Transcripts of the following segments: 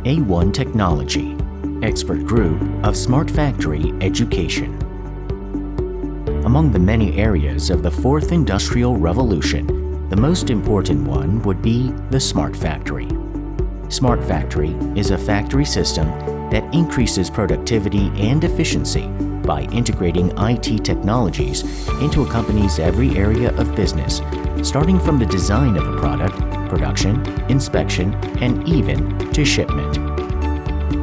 AONE Technology, expert group of Smart Factory Education. Among the many areas of the fourth industrial revolution, the most important one would be the smart factory. Smart factory is a factory system that increases productivity and efficiency by integrating IT technologies into a company's every area of business, starting from the design of a product, production, inspection, and even to shipment.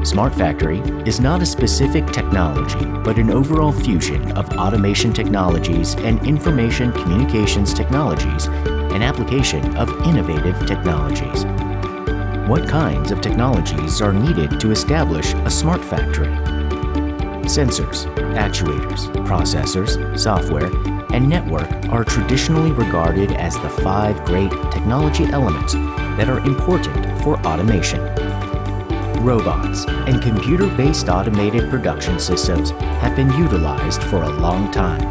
Smart Factory is not a specific technology, but an overall fusion of automation technologies and information communications technologies and application of innovative technologies. What kinds of technologies are needed to establish a smart factory? Sensors, actuators, processors, software, and network are traditionally regarded as the 5 great technology elements that are important for automation. Robots and computer-based automated production systems have been utilized for a long time.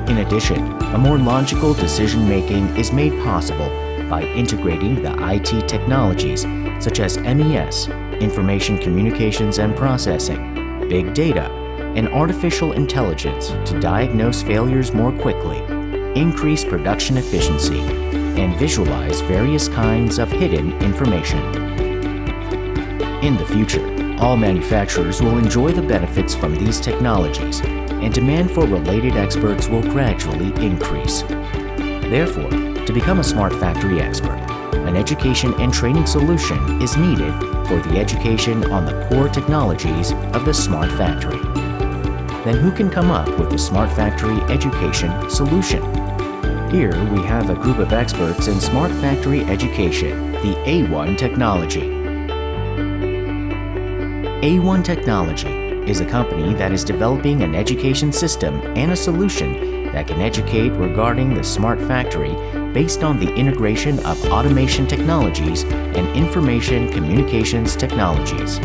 In addition, a more logical decision-making is made possible by integrating the IT technologies such as MES, information communications and processing, big data, and artificial intelligence to diagnose failures more quickly, increase production efficiency, and visualize various kinds of hidden information. In the future, all manufacturers will enjoy the benefits from these technologies, and demand for related experts will gradually increase. Therefore, to become a smart factory expert, an education and training solution is needed for the education on the core technologies of the smart factory. Then who can come up with the smart factory education solution? Here we have a group of experts in smart factory education, the AONE Technology. AONE Technology is a company that is developing an education system and a solution that can educate regarding the smart factory based on the integration of automation technologies and information communications technologies.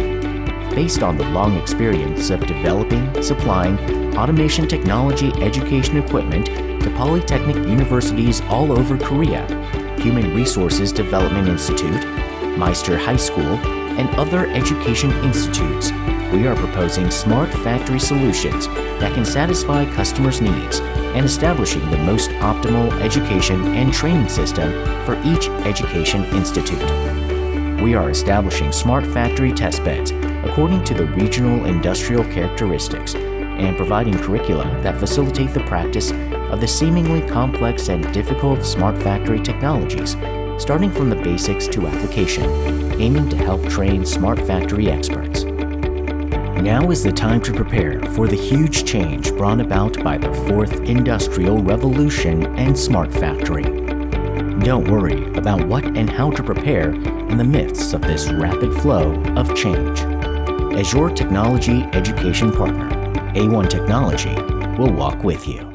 Based on the long experience of developing, supplying automation technology education equipment to polytechnic universities all over Korea, Human Resources Development Institute, Meister High School, and other education institutes, we are proposing smart factory solutions that can satisfy customers' needs and establishing the most optimal education and training system for each education institute. We are establishing smart factory test beds according to the regional industrial characteristics and providing curricula that facilitate the practice of the seemingly complex and difficult smart factory technologies, starting from the basics to application, aiming to help train smart factory experts. Now is the time to prepare for the huge change brought about by the fourth industrial revolution and smart factory. Don't worry about what and how to prepare in the midst of this rapid flow of change. As your technology education partner, AONE Technology will walk with you.